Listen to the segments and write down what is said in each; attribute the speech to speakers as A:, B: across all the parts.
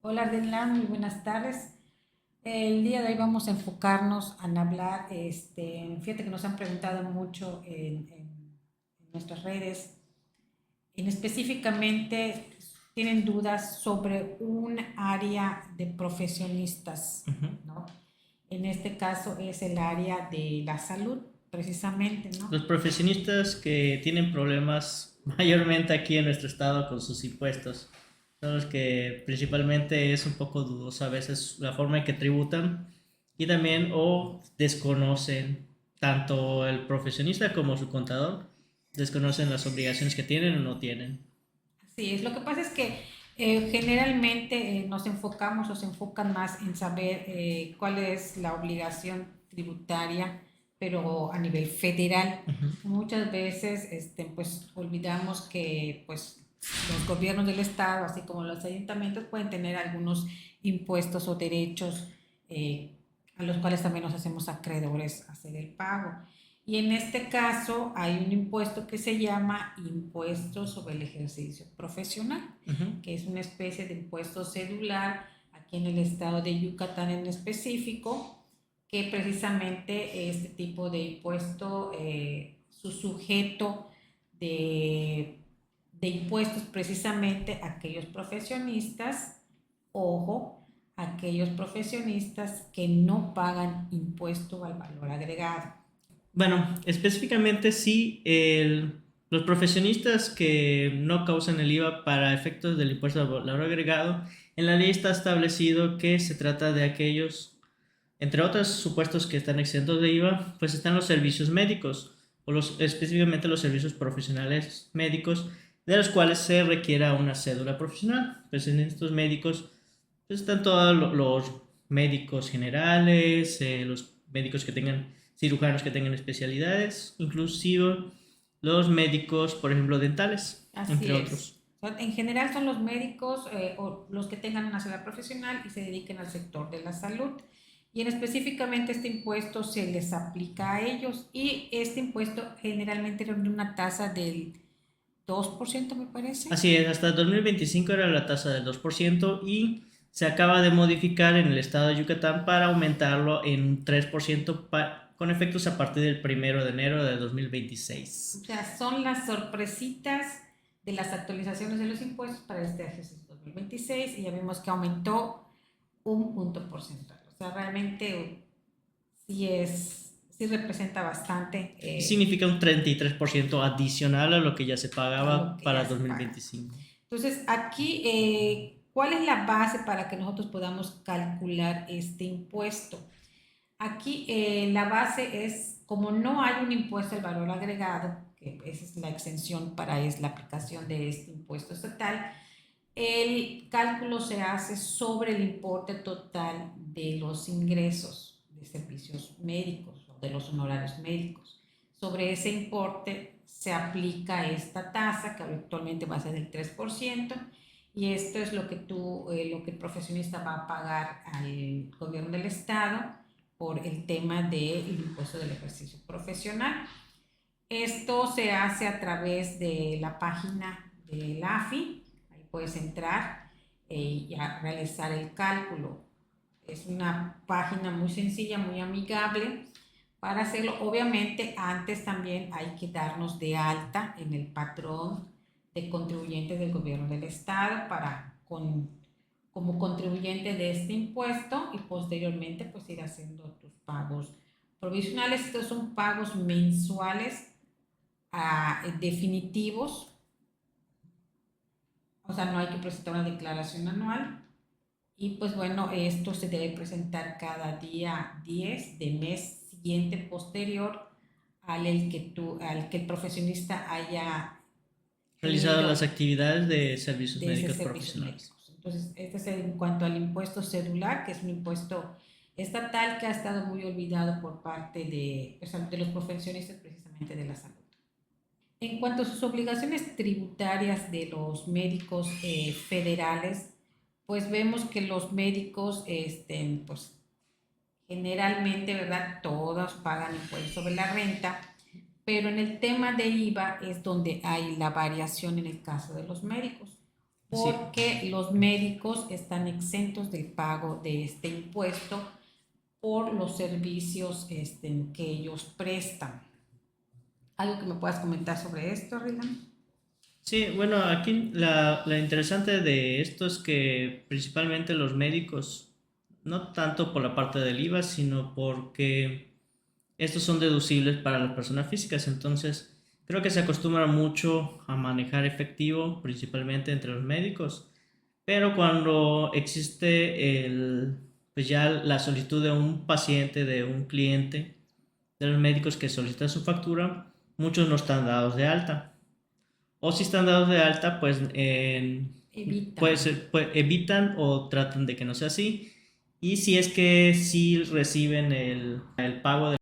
A: Hola Ardelan, muy buenas tardes. El día de hoy vamos a enfocarnos en hablar, fíjate que nos han preguntado mucho en nuestras redes, en específicamente tienen dudas sobre un área de profesionistas,
B: Ujú.
A: ¿no? En este caso es el área de la salud, precisamente, ¿no?
B: Los profesionistas que tienen problemas mayormente aquí en nuestro estado con sus impuestos son los que principalmente es un poco dudosa a veces la forma en que tributan y también o desconocen tanto el profesionista como su contador, desconocen las obligaciones que tienen o no tienen.
A: Sí, es lo que pasa es que generalmente nos enfocamos o se enfocan más en saber cuál es la obligación tributaria, pero a nivel federal.
B: Ujú.
A: Muchas veces pues olvidamos que pues los gobiernos del estado, así como los ayuntamientos, pueden tener algunos impuestos o derechos eh, a los cuales también nos hacemos acreedores a hacer el pago. Y en este caso hay un impuesto que se llama impuesto sobre el ejercicio profesional,
B: Ujú.
A: que es una especie de impuesto cedular aquí en el estado de Yucatán en específico, que precisamente este tipo de impuesto, su sujeto de, de impuestos precisamente a aquellos profesionistas, ojo, aquellos profesionistas que no pagan impuesto al valor agregado.
B: Bueno, específicamente sí, los profesionistas que no causan el IVA para efectos del impuesto al valor agregado, en la ley está establecido que se trata de aquellos, entre otros supuestos que están exentos de IVA, pues están los servicios médicos, específicamente los servicios profesionales médicos, de los cuales se requiera una cédula profesional. Pues en estos médicos pues están todos los médicos generales, los médicos que tengan, cirujanos que tengan especialidades, inclusive los médicos, por ejemplo, dentales,
A: Así
B: entre
A: es.
B: otros.
A: En general son los médicos o los que tengan una ciudad profesional y se dediquen al sector de la salud. Y en específicamente este impuesto se les aplica a ellos y este impuesto generalmente era una tasa del 2%, me parece.
B: Así es, hasta el 2025 era la tasa del 2% y se acaba de modificar en el estado de Yucatán para aumentarlo en un 3% con efectos a partir del 1 de enero de
A: O
B: 2026.
A: sea, son las sorpresitas de las actualizaciones de los impuestos para este ejercicio 2026 y ya vimos que aumentó un punto porcentual. O sea, realmente sí representa bastante
B: Y significa un 33% adicional a lo que ya se
A: a lo
B: pagaba
A: que
B: para
A: ya se paga.
B: 2025.
A: Entonces, aquí, ¿cuál es la base para que nosotros podamos calcular este impuesto? Aquí la base es, como no hay un impuesto al valor agregado, que esa es la exención para es la aplicación de este impuesto estatal, el cálculo se hace sobre el importe total de los ingresos de servicios médicos o de los honorarios médicos. Sobre ese importe se aplica esta tasa que actualmente va a ser del 3% y esto es lo que el profesionista va a pagar al gobierno del estado por el tema del impuesto del ejercicio profesional. Esto se hace a través de la página del AFI, ahí puedes entrar y a realizar el cálculo. Es una página muy sencilla, muy amigable para hacerlo. Obviamente antes también hay que darnos de alta en el patrón de contribuyentes del gobierno del estado como contribuyente de este impuesto y posteriormente pues ir haciendo tus pagos provisionales. Estos son pagos mensuales definitivos, o sea, no hay que presentar una declaración anual. Y pues bueno, esto se debe presentar cada día 10 de mes siguiente posterior al que el profesionista haya
B: Realizado las
A: tenido
B: actividades de servicios
A: de ese
B: médicos
A: servicios
B: profesionales.
A: médicos. Entonces, este es en cuanto al impuesto cedular, que es un impuesto estatal que ha estado muy olvidado por parte de los profesionistas precisamente de la salud. En cuanto a sus obligaciones tributarias de los médicos federales, pues vemos que los médicos, pues generalmente, ¿verdad? Todos pagan impuestos sobre la renta, pero en el tema de IVA es donde hay la variación en el caso de los médicos.
B: Sí,
A: porque los médicos están exentos del pago de este impuesto por los servicios que ellos prestan. ¿Algo que me puedas comentar sobre esto, Rilan?
B: sí, bueno, aquí la interesante de esto es que principalmente los médicos, no tanto por la parte del IVA, sino porque estos son deducibles para las personas físicas, entonces creo que se acostumbra mucho a manejar efectivo, principalmente entre los médicos, pero cuando existe pues ya la solicitud de un paciente, de un cliente, de los médicos que solicita su factura, muchos no están dados de alta. O si están dados de alta, pues
A: Evitan.
B: puede ser, evitan o tratan de que no sea así. Y si es que sí reciben el pago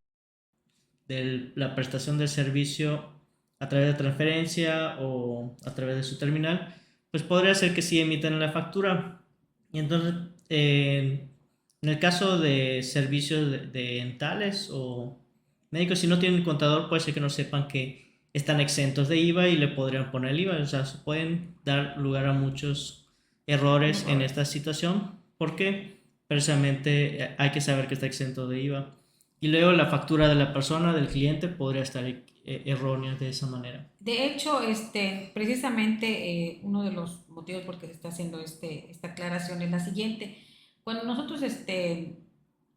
B: de la prestación del servicio a través de transferencia o a través de su terminal, pues podría ser que sí emiten la factura. Y entonces, en el caso de servicios de dentales o médicos, si no tienen contador, puede ser que no sepan que están exentos de IVA y le podrían poner el IVA. O sea, se pueden dar lugar a muchos errores en esta
A: Errores.
B: situación porque precisamente hay que saber que está exento de IVA. Y luego la factura de la persona, del cliente, podría estar errónea de esa manera.
A: De hecho, precisamente uno de los motivos por que se está haciendo esta aclaración es la siguiente. Cuando nosotros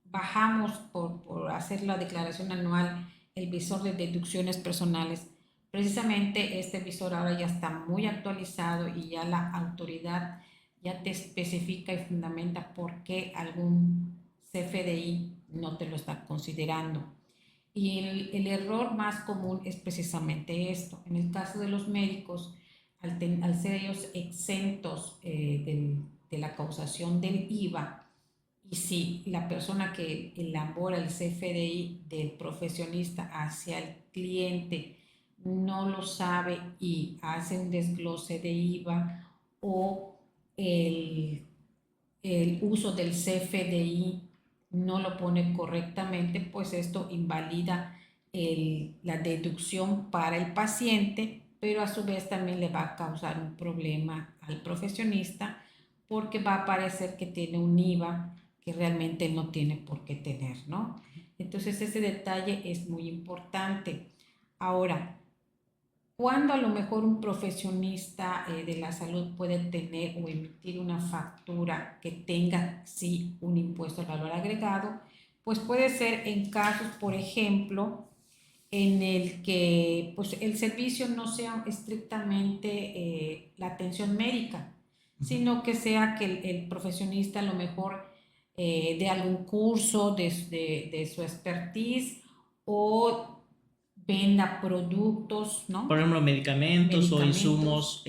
A: bajamos por hacer la declaración anual, el visor de deducciones personales, precisamente este visor ahora ya está muy actualizado y ya la autoridad ya te especifica y fundamenta por qué algún CFDI no te lo está considerando. Y el error más común es precisamente esto. En el caso de los médicos, al ser ellos exentos de la causación del IVA, y si la persona que elabora el CFDI del profesionista hacia el cliente no lo sabe y hace un desglose de IVA o el el uso del CFDI no lo pone correctamente, pues esto invalida la deducción para el paciente, pero a su vez también le va a causar un problema al profesionista porque va a parecer que tiene un IVA que realmente no tiene por qué tener, ¿no? Entonces ese detalle es muy importante. Ahora, ¿cuándo a lo mejor un profesionista de la salud puede tener o emitir una factura que tenga sí un impuesto al valor agregado? Pues puede ser en casos, por ejemplo, en el que pues, el servicio no sea estrictamente la atención médica, sino que sea que el profesionista a lo mejor de algún curso de su expertise o venda productos,
B: Por
A: ¿no?
B: ejemplo, medicamentos o
A: Medicamentos,
B: insumos,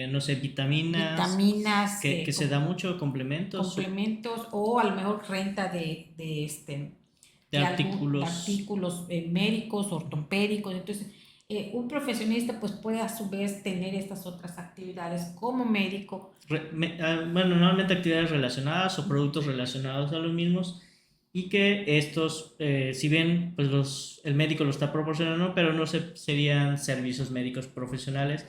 B: no sé, vitaminas,
A: vitaminas,
B: que se da mucho, complementos
A: complementos o a lo mejor renta
B: de
A: de
B: artículos.
A: artículos médicos,
B: Ujú.
A: ortopédicos. Entonces, un profesionista pues puede a su vez tener estas otras actividades como médico.
B: Bueno, normalmente actividades relacionadas o productos relacionados a los mismos y que estos, si bien pues el médico lo está proporcionando, pero no serían servicios médicos profesionales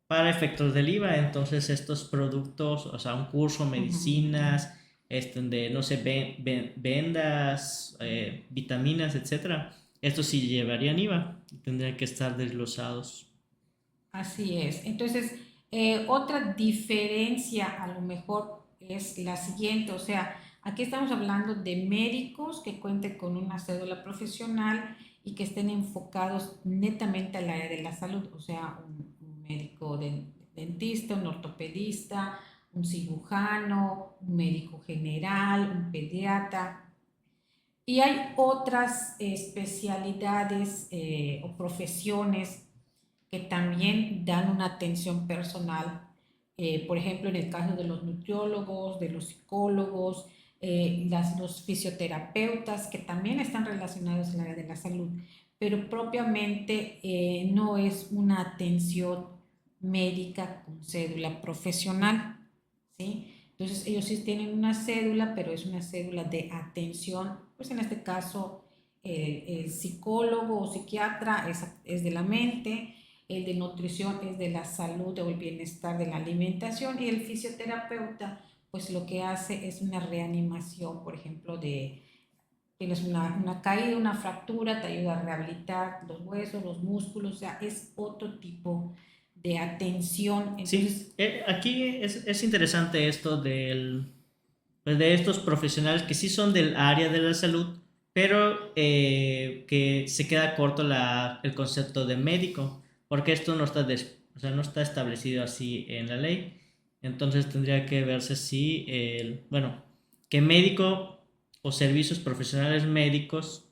B: para efectos del IVA. Entonces estos productos, o sea, un curso, medicinas, de, no sé, vendas, vitaminas, etcétera, estos sí llevarían IVA y tendrían que estar desglosados.
A: Así es. Entonces, otra diferencia a lo mejor es la siguiente, o sea, aquí estamos hablando de médicos que cuenten con una cédula profesional y que estén enfocados netamente al área de la salud, o sea, un médico dentista, un ortopedista, un cirujano, un médico general, un pediatra. Y hay otras especialidades o profesiones que también dan una atención personal. Por ejemplo, en el caso de los nutriólogos, de los psicólogos, los fisioterapeutas, que también están relacionados al área de la salud, pero propiamente no es una atención médica con cédula profesional, ¿sí? Entonces ellos sí tienen una cédula, pero es una cédula de atención, pues en este caso el psicólogo o psiquiatra es de la mente, el de nutrición es de la salud o el bienestar de la alimentación, y el fisioterapeuta pues lo que hace es una reanimación, por ejemplo, de tienes una caída, una fractura, te ayuda a rehabilitar los huesos, los músculos, o sea, es otro tipo de atención.
B: Sí,
A: Entonces,
B: aquí es interesante esto pues de estos profesionales que sí son del área de la salud, pero que se queda corto el concepto de médico, porque esto no está, o sea, no está establecido así en la ley. Entonces tendría que verse si, bueno, que médico o servicios profesionales médicos,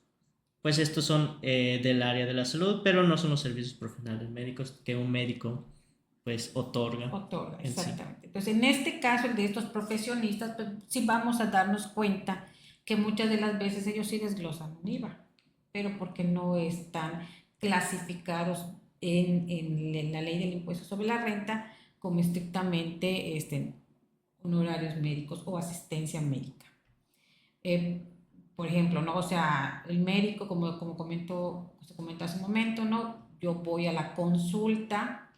B: pues estos son del área de la salud, pero no son los servicios profesionales médicos que un médico pues otorga
A: otorga,
B: en sí.
A: exactamente. Entonces, en este caso, el de estos profesionistas, pues sí vamos a darnos cuenta que muchas de las veces ellos sí desglosan un IVA, pero porque no están clasificados en la ley del impuesto sobre la renta como estrictamente honorarios médicos o asistencia médica. Eh, por ejemplo, ¿no? O sea, el médico, como se comentó hace un momento, ¿no? Yo voy a la consulta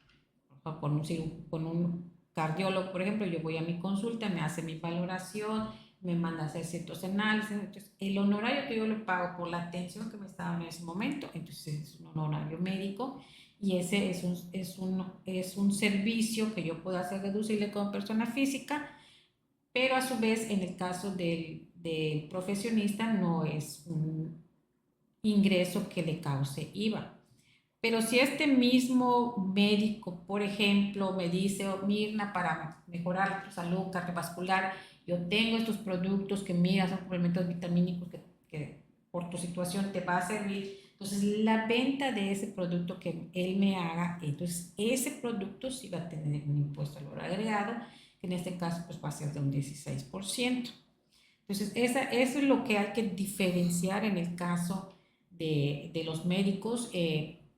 A: con un cardiólogo, por ejemplo, yo voy a mi consulta, me hace mi valoración, me manda a hacer ciertos análisis, entonces el honorario que yo le pago por la atención que me está dando en ese momento, entonces es un honorario médico, y ese es un servicio que yo puedo hacer deducible como persona física, pero a su vez en el caso del profesionista no es un ingreso que le cause IVA. Pero si este mismo médico, por ejemplo, me dice, oh, Mirna, para mejorar tu salud cardiovascular, yo tengo estos productos que mira, son suplementos vitamínicos que por tu situación te va a servir. Entonces, la venta de ese producto que él me haga, entonces ese producto sí va a tener un impuesto al valor agregado, que en este caso pues va a ser de un 16%. Entonces, eso es lo que hay que diferenciar en el caso de los médicos,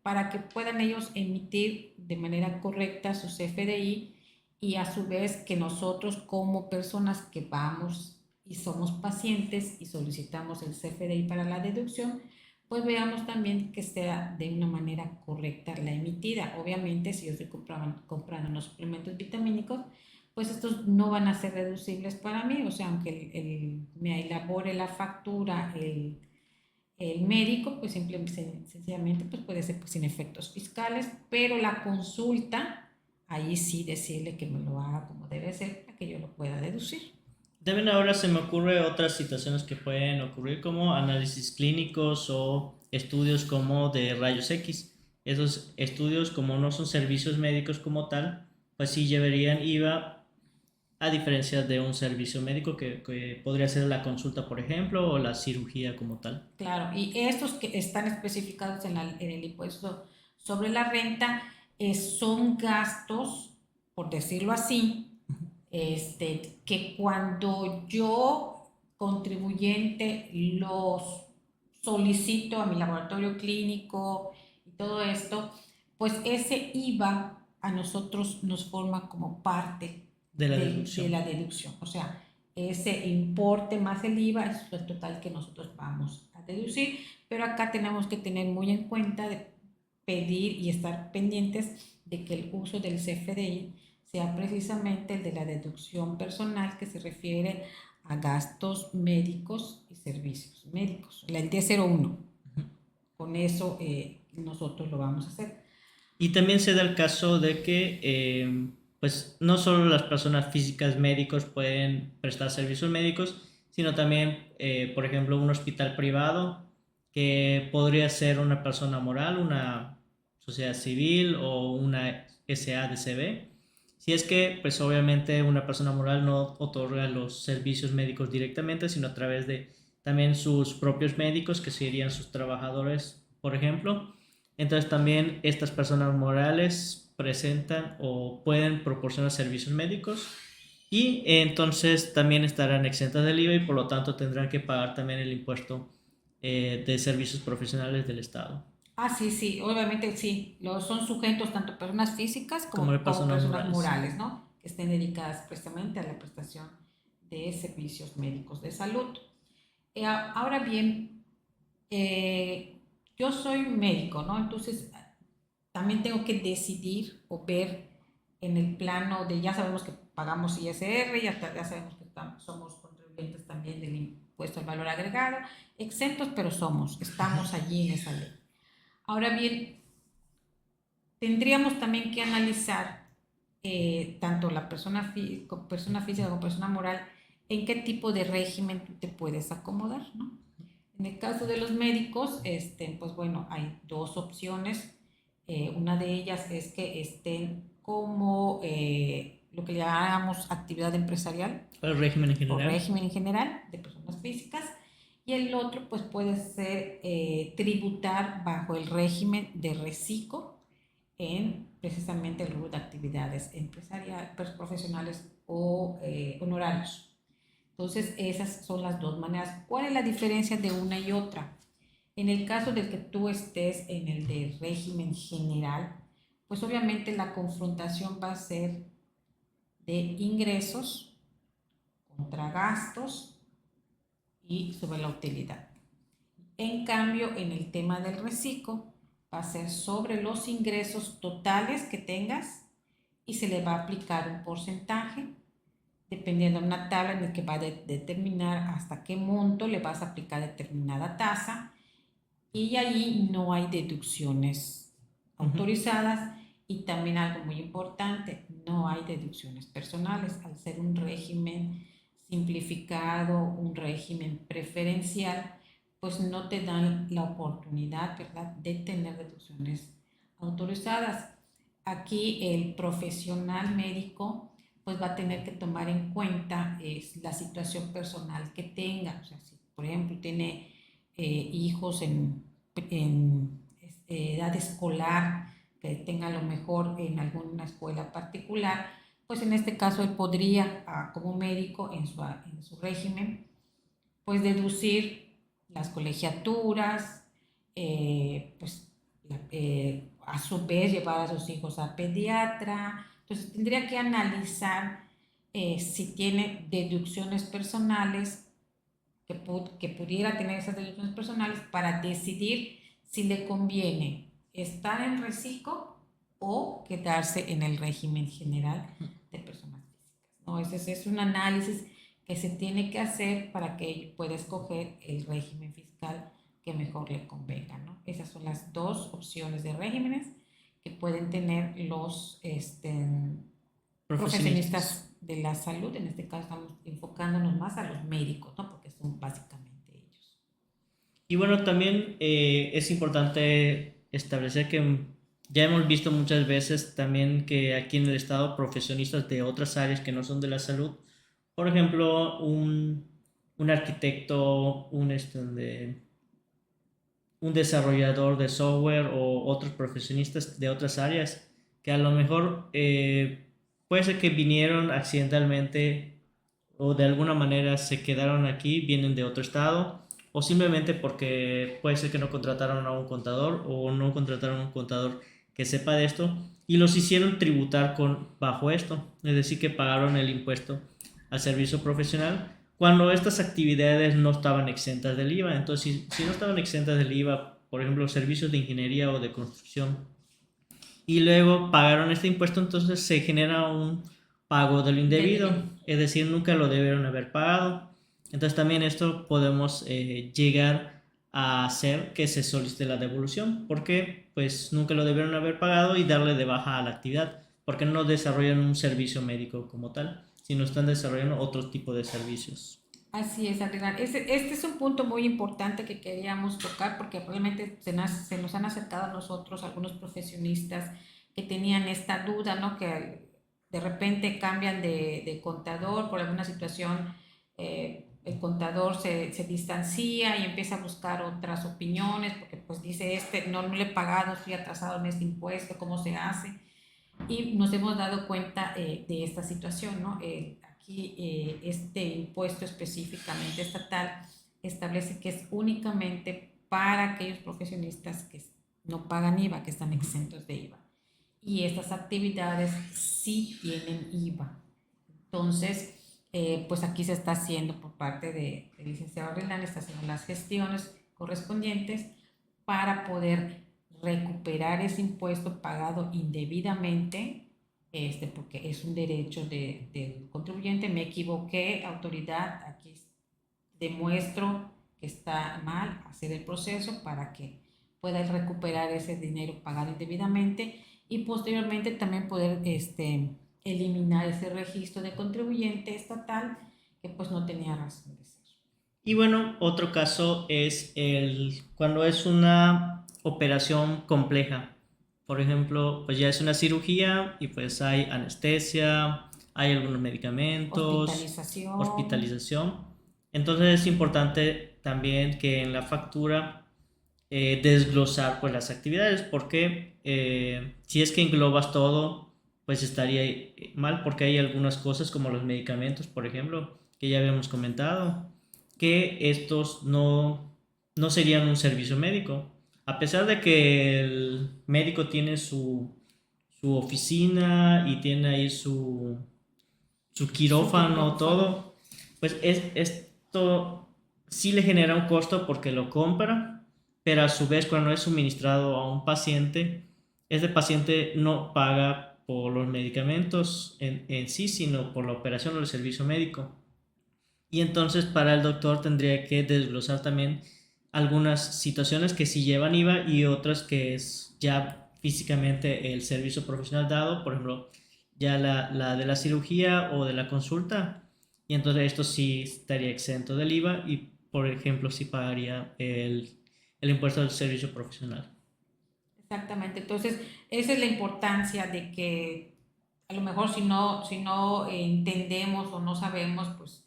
A: para que puedan ellos emitir de manera correcta su CFDI, y a su vez que nosotros como personas que vamos y somos pacientes y solicitamos el CFDI para la deducción, pues veamos también que sea de una manera correcta la emitida. Obviamente, si yo estoy comprando unos suplementos vitamínicos, pues estos no van a ser deducibles para mí, o sea, aunque me elabore la factura el médico, pues simplemente, sencillamente, pues puede ser pues, sin efectos fiscales, pero la consulta, ahí sí decirle que me lo haga como debe ser para que yo lo pueda deducir.
B: También ahora se me ocurre otras situaciones que pueden ocurrir como análisis clínicos o estudios como de rayos X. Esos estudios, como no son servicios médicos como tal, pues sí llevarían IVA, a diferencia de un servicio médico que podría ser la consulta, por ejemplo, o la cirugía como tal.
A: Claro, y estos que están especificados en el impuesto sobre la renta, son gastos, por decirlo así, que cuando yo, contribuyente, los solicito a mi laboratorio clínico y todo esto, pues ese IVA a nosotros nos forma como parte
B: De la
A: de
B: deducción.
A: la deducción. O sea, ese importe más el IVA es el total que nosotros vamos a deducir, pero acá tenemos que tener muy en cuenta de pedir y estar pendientes de que el uso del CFDI sea precisamente el de la deducción personal, que se refiere a gastos médicos y servicios médicos, el D01. Con eso nosotros lo vamos a hacer.
B: Y también se da el caso de que, pues, no solo las personas físicas médicos pueden prestar servicios médicos, sino también, por ejemplo, un hospital privado que podría ser una persona moral, una sociedad civil o una SADCB. Si es que, pues, obviamente una persona moral no otorga los servicios médicos directamente, sino a través de también sus propios médicos, que serían sus trabajadores, por ejemplo. Entonces también estas personas morales presentan o pueden proporcionar servicios médicos, y entonces también estarán exentas del IVA y por lo tanto tendrán que pagar también el impuesto de servicios profesionales del Estado,
A: Ah, sí, sí, obviamente sí, son sujetos tanto personas físicas
B: como de
A: como
B: personas
A: personas
B: morales.
A: morales, ¿no? Que estén dedicadas precisamente a la prestación de servicios médicos de salud. Ahora bien, yo soy médico, ¿no? Entonces, también tengo que decidir o ver en el plano de, ya sabemos que pagamos ISR, ya sabemos que somos contribuyentes también del impuesto al valor agregado, exentos, pero estamos allí en esa ley. Ahora bien, tendríamos también que analizar tanto la persona física como persona moral, en qué tipo de régimen tú te puedes acomodar, ¿no? En el caso de los médicos, pues bueno, hay dos opciones. Una de ellas es que estén como lo que llamamos actividad empresarial
B: El régimen en
A: o
B: general.
A: régimen en general de personas físicas, y el otro pues puede ser tributar bajo el régimen de reciclo en precisamente el rubro de actividades empresariales, profesionales o honorarios. Entonces, esas son las dos maneras. ¿Cuál es la diferencia de una y otra? En el caso de que tú estés en el de régimen general, pues obviamente la confrontación va a ser de ingresos contra gastos y sobre la utilidad. En cambio, en el tema del reciclo, va a ser sobre los ingresos totales que tengas y se le va a aplicar un porcentaje dependiendo de una tabla en la que va a determinar hasta qué monto le vas a aplicar determinada tasa, y allí no hay deducciones autorizadas. Y también algo muy importante, no hay deducciones personales al ser un régimen simplificado, un régimen preferencial, pues no te dan la oportunidad, ¿verdad?, de tener deducciones autorizadas. Aquí el profesional médico pues va a tener que tomar en cuenta la situación personal que tenga. O sea, si por ejemplo tiene hijos en edad escolar, que tenga a lo mejor en alguna escuela particular, pues en este caso él podría, como médico en su régimen, pues deducir las colegiaturas, pues a su vez llevar a sus hijos al pediatra. Entonces tendría que analizar si tiene deducciones personales, que pudiera tener esas deducciones personales para decidir si le conviene estar en reciclo o quedarse en el régimen general de personas físicas, ¿no? Ese es un análisis que se tiene que hacer para que pueda escoger el régimen fiscal que mejor le convenga, ¿no? Esas son las dos opciones de regímenes que pueden tener los
B: Profesionistas.
A: profesionistas de la salud. En este caso estamos enfocándonos más a los médicos, ¿no? Porque son básicamente ellos.
B: Y bueno, también es importante establecer que ya hemos visto muchas veces también que aquí en el estado profesionistas de otras áreas que no son de la salud, por ejemplo, un arquitecto, un desarrollador de software o otros profesionistas de otras áreas que a lo mejor puede ser que vinieron accidentalmente o de alguna manera se quedaron aquí, vienen de otro estado o simplemente porque puede ser que no contrataron a un contador o no contrataron a un contador que sepa de esto y los hicieron tributar bajo esto, es decir, que pagaron el impuesto al servicio profesional cuando estas actividades no estaban exentas del IVA. Entonces, si no estaban exentas del IVA, por ejemplo, servicios de ingeniería o de construcción, y luego pagaron este impuesto, entonces se genera un pago de lo indebido, es decir, nunca lo debieron haber pagado. Entonces también esto podemos llegar a hacer que se solicite la devolución, porque pues nunca lo debieron haber pagado y darle de baja a la actividad, porque no desarrollan un servicio médico como tal, sino están desarrollando otro tipo de servicios.
A: Así es, Adrián. Este es un punto muy importante que queríamos tocar porque realmente se nos han acercado a nosotros algunos profesionistas que tenían esta duda, ¿no? Que de repente cambian de contador por alguna situación. El contador se distancia y empieza a buscar otras opiniones porque pues dice, no le he pagado, estoy atrasado en este impuesto, ¿cómo se hace? Y nos hemos dado cuenta de esta situación, ¿no? Aquí este impuesto específicamente estatal establece que es únicamente para aquellos profesionistas que no pagan IVA, que están exentos de IVA. Y estas actividades sí tienen IVA. Entonces, pues aquí se está haciendo por parte del licenciado Arreglán, está haciendo las gestiones correspondientes para poder recuperar ese impuesto pagado indebidamente, porque es un derecho del contribuyente. Me equivoqué, autoridad, aquí demuestro que está mal, hacer el proceso para que pueda recuperar ese dinero pagado indebidamente y posteriormente también poder eliminar ese registro de contribuyente estatal que pues no tenía razón de ser.
B: Y bueno, otro caso es cuando es una operación compleja. Por ejemplo, pues ya es una cirugía y pues hay anestesia, hay algunos medicamentos,
A: Hospitalización.
B: hospitalización. Entonces es importante también que en la factura desglosar pues las actividades porque si es que englobas todo pues estaría mal porque hay algunas cosas como los medicamentos, por ejemplo, que ya habíamos comentado, que estos no serían un servicio médico. A pesar de que el médico tiene su oficina y tiene ahí su
A: Su
B: quirófano,
A: quirófano.
B: todo, pues esto sí le genera un costo porque lo compra, pero a su vez cuando es suministrado a un paciente, este paciente no paga por los medicamentos en sí, sino por la operación o el servicio médico. Y entonces para el doctor tendría que desglosar también algunas situaciones que sí llevan IVA y otras que es ya físicamente el servicio profesional dado, por ejemplo, ya la de la cirugía o de la consulta. Y entonces esto sí estaría exento del IVA y, por ejemplo, sí pagaría el impuesto del servicio profesional.
A: Exactamente. Entonces, esa es la importancia de que a lo mejor si no entendemos o no sabemos, pues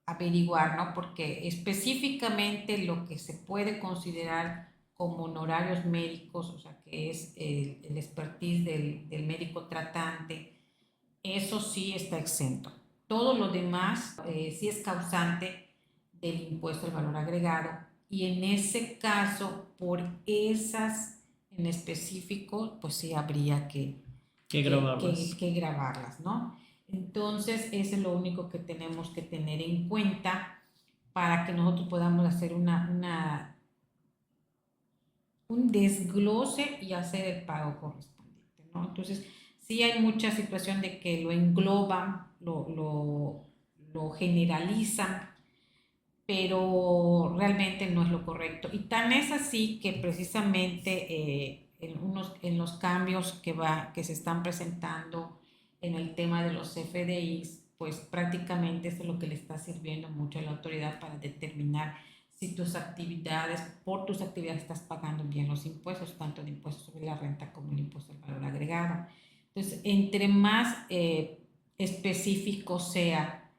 A: averiguar, ¿no? Porque específicamente lo que se puede considerar como honorarios médicos, o sea, que es el expertise del médico tratante, eso sí está exento. Todo lo demás sí es causante del impuesto al valor agregado y en ese caso, por esas en específico, pues sí habría
B: Que grabarlas.
A: que grabarlas, ¿no? Entonces, eso es lo único que tenemos que tener en cuenta para que nosotros podamos hacer un desglose y hacer el pago correspondiente, ¿no? Entonces, sí hay mucha situación de que lo engloban, lo generalizan, pero realmente no es lo correcto. Y tan es así que precisamente en los cambios que se están presentando en el tema de los FDIs, pues prácticamente eso es lo que le está sirviendo mucho a la autoridad para determinar si por tus actividades estás pagando bien los impuestos, tanto el impuesto sobre la renta como el impuesto al valor agregado. Entonces, entre más específico sea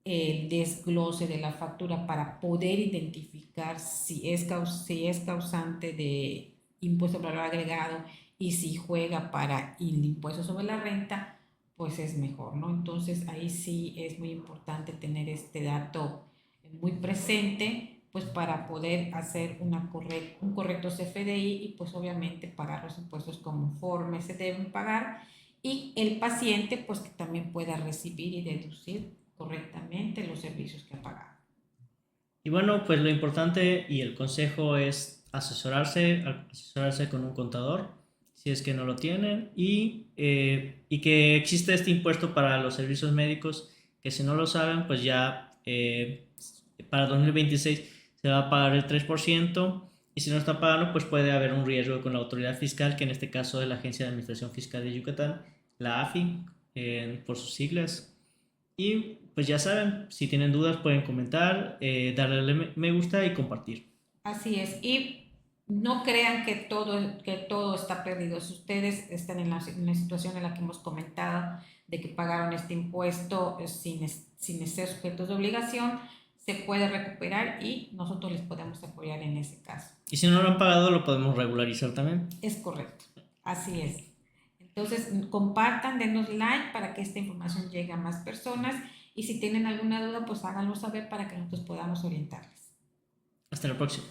A: el desglose de la factura para poder identificar si es causante de impuesto al valor agregado y si juega para el impuesto sobre la renta, pues es mejor, ¿no? Entonces ahí sí es muy importante tener este dato muy presente, pues para poder hacer un correcto CFDI y pues obviamente pagar los impuestos conforme se deben pagar y el paciente pues que también pueda recibir y deducir correctamente los servicios que ha pagado.
B: Y bueno, pues lo importante y el consejo es asesorarse con un contador, si es que no lo tienen, y que existe este impuesto para los servicios médicos, que si no lo saben, pues ya para 2026 se va a pagar el 3%, y si no está pagando, pues puede haber un riesgo con la autoridad fiscal, que en este caso es la Agencia de Administración Fiscal de Yucatán, la AFI, por sus siglas. Y pues ya saben, si tienen dudas pueden comentar, darle me gusta y compartir.
A: Así es. Y no crean que todo está perdido. Si ustedes están en la situación en la que hemos comentado de que pagaron este impuesto sin ser sujetos de obligación, se puede recuperar y nosotros les podemos apoyar en ese caso.
B: Y si no lo han pagado, lo podemos regularizar también.
A: Es correcto. Así es. Entonces, compartan, denos like para que esta información llegue a más personas y si tienen alguna duda, pues háganlo saber para que nosotros podamos orientarles.
B: Hasta la próxima.